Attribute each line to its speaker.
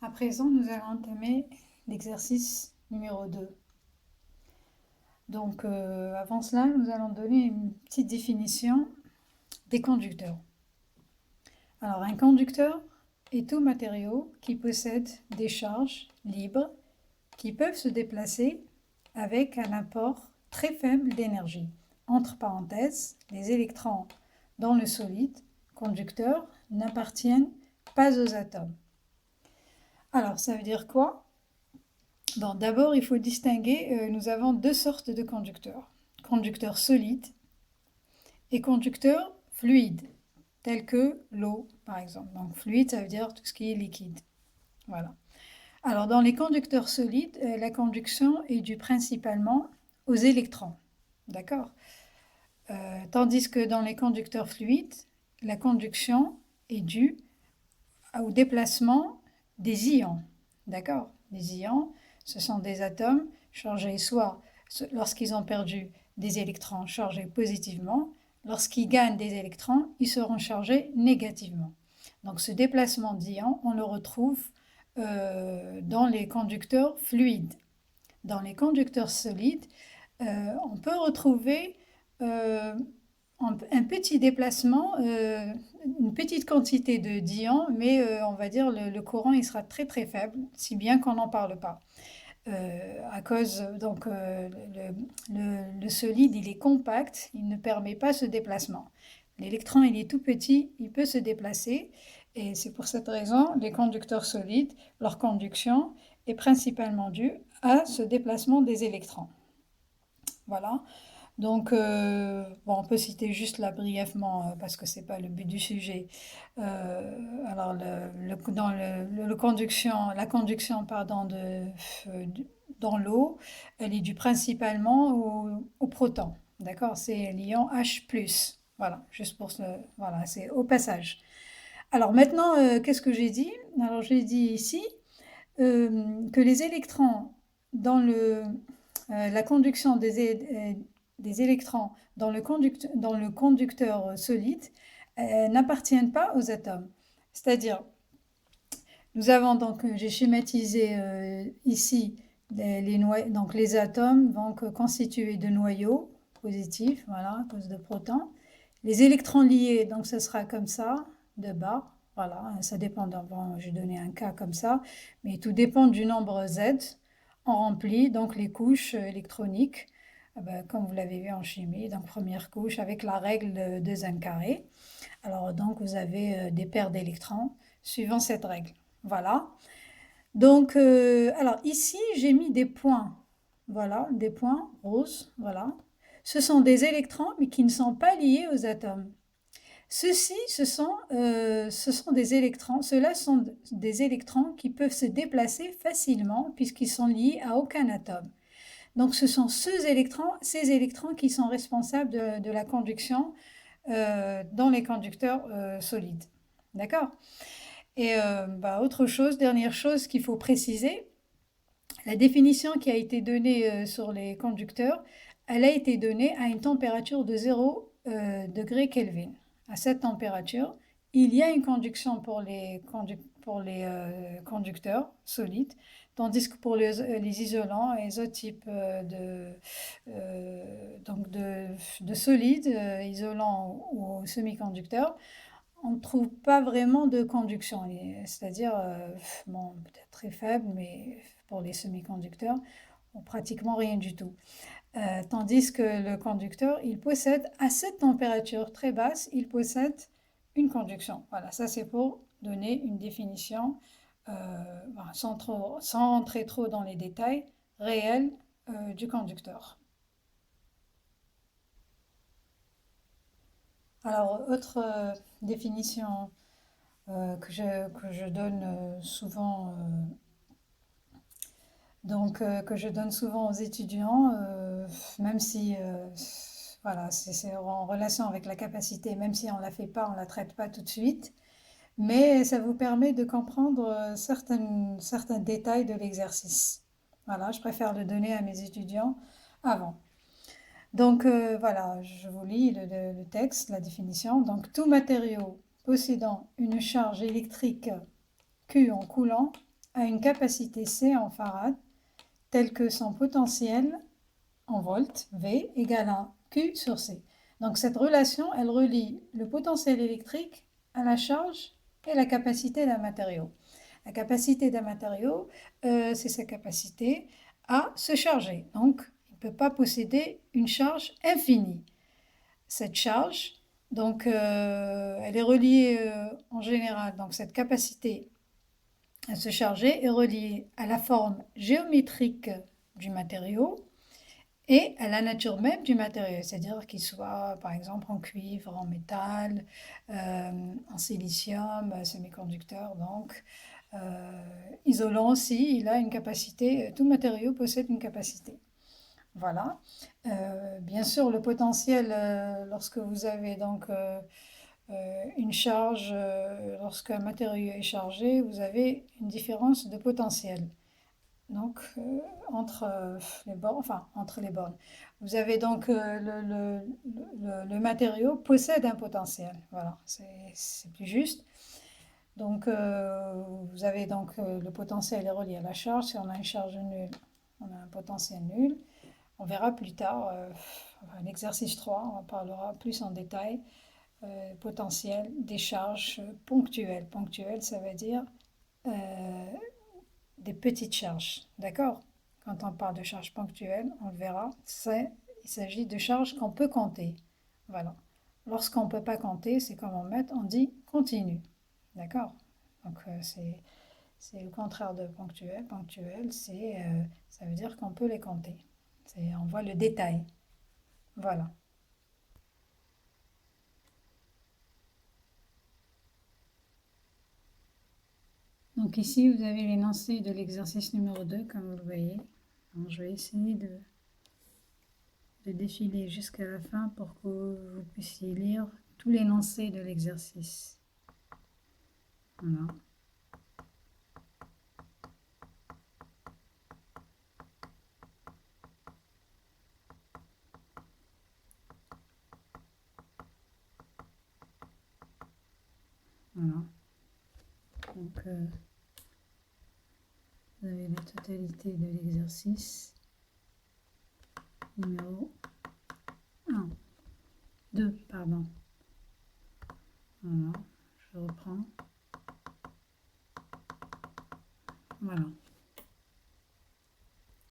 Speaker 1: À présent, nous allons entamer l'exercice numéro 2. Donc, avant cela, nous allons donner une petite définition des conducteurs. Alors, un conducteur est tout matériau qui possède des charges libres qui peuvent se déplacer avec un apport très faible d'énergie. Entre parenthèses, les électrons dans le solide conducteur n'appartiennent pas aux atomes. Alors, ça veut dire quoi? Bon, d'abord, il faut distinguer, nous avons deux sortes de conducteurs. Conducteurs solides et conducteurs fluides, tels que l'eau, par exemple. Donc, fluide, ça veut dire tout ce qui est liquide. Voilà. Alors, dans les conducteurs solides, la conduction est due principalement aux électrons. D'accord? Tandis que dans les conducteurs fluides, la conduction est due au déplacement des ions. D'accord? Les ions, ce sont des atomes chargés soit lorsqu'ils ont perdu des électrons chargés positivement, lorsqu'ils gagnent des électrons, ils seront chargés négativement. Donc ce déplacement d'ions, on le retrouve dans les conducteurs fluides. Dans les conducteurs solides, on peut retrouver un petit déplacement, une petite quantité de d'ions, mais on va dire le courant il sera très très faible, si bien qu'on n'en parle pas. À cause, donc, le solide, il est compact, il ne permet pas ce déplacement. L'électron, il est tout petit, il peut se déplacer, et c'est pour cette raison, les conducteurs solides, leur conduction est principalement due à ce déplacement des électrons. Voilà. Donc, bon, on peut citer juste là brièvement, parce que ce n'est pas le but du sujet. Alors, dans la conduction pardon, dans l'eau, elle est due principalement au proton. D'accord? C'est l'ion H+. Voilà, juste pour ce. Voilà, c'est au passage. Alors maintenant, qu'est-ce que j'ai dit? Alors, j'ai dit ici que les électrons dans la conduction des électrons dans le conducteur solide n'appartiennent pas aux atomes. C'est-à-dire, nous avons donc, j'ai schématisé ici donc les atomes vont constituer de noyaux positifs, voilà, à cause de protons. Les électrons liés, donc ce sera comme ça, de bas, voilà, ça dépend, bon, j'ai donné un cas comme ça, mais tout dépend du nombre Z. On remplit donc les couches électroniques, comme vous l'avez vu en chimie, donc première couche avec la règle de Zen carré. Alors donc vous avez des paires d'électrons suivant cette règle. Voilà. Donc, alors ici j'ai mis des points. Voilà, des points roses. Voilà. Ce sont des électrons mais qui ne sont pas liés aux atomes. Ceux-ci, ce sont des électrons. Ceux-là sont des électrons qui peuvent se déplacer facilement puisqu'ils sont liés à aucun atome. Donc ce sont ces électrons qui sont responsables de la conduction dans les conducteurs solides. D'accord? Et autre chose, dernière chose qu'il faut préciser, la définition qui a été donnée sur les conducteurs, elle a été donnée à une température de 0 degré Kelvin. À cette température, il y a une conduction pour les conducteurs solides, tandis que pour les isolants et les autres types de solides, isolants ou semi-conducteurs, on ne trouve pas vraiment de conduction. C'est-à-dire, bon, peut-être très faible, mais pour les semi-conducteurs, pratiquement rien du tout. Tandis que le conducteur, il possède, à cette température très basse, il possède une conduction. Voilà, ça c'est pour donner une définition, sans rentrer trop dans les détails, réels du conducteur. Alors, autre définition que je donne souvent, que je donne souvent aux étudiants, même si voilà, c'est en relation avec la capacité, même si on ne la fait pas, on ne la traite pas tout de suite, mais ça vous permet de comprendre certains détails de l'exercice. Voilà, je préfère le donner à mes étudiants avant. Donc voilà, je vous lis le texte, la définition. Donc tout matériau possédant une charge électrique Q en coulant a une capacité C en farad telle que son potentiel en volts, V, égale à Q sur C. Donc cette relation, elle relie le potentiel électrique à la charge et la capacité d'un matériau. La capacité d'un matériau, c'est sa capacité à se charger. Donc, il ne peut pas posséder une charge infinie. Cette charge, donc, elle est reliée en général, donc cette capacité à se charger est reliée à la forme géométrique du matériau et à la nature même du matériau, c'est-à-dire qu'il soit par exemple en cuivre, en métal, en silicium, semi-conducteur, donc isolant aussi, il a une capacité, tout matériau possède une capacité. Voilà. Bien sûr, le potentiel, lorsque vous avez donc une charge, lorsqu'un matériau est chargé, vous avez une différence de potentiel. Donc, entre les bornes, enfin, entre les bornes. Vous avez donc le matériau possède un potentiel. Voilà, c'est plus juste. Donc, vous avez donc le potentiel est relié à la charge. Si on a une charge nulle, on a un potentiel nul. On verra plus tard, l'exercice 3, on en parlera plus en détail. Potentiel des charges ponctuelles. Ponctuelles, ça veut dire euh, des petites charges. D'accord? Quand on parle de charges ponctuelles, on le verra, il s'agit de charges qu'on peut compter. Voilà. Lorsqu'on ne peut pas compter, c'est comme en maths, on dit continu. D'accord? Donc c'est le contraire de ponctuel. Ponctuel, ça veut dire qu'on peut les compter. On voit le détail. Voilà. Donc ici, vous avez l'énoncé de l'exercice numéro 2, comme vous le voyez. Alors, je vais essayer de défiler jusqu'à la fin pour que vous puissiez lire tout l'énoncé de l'exercice. Voilà. Voilà. Donc, vous avez la totalité de l'exercice numéro 1. 2, pardon.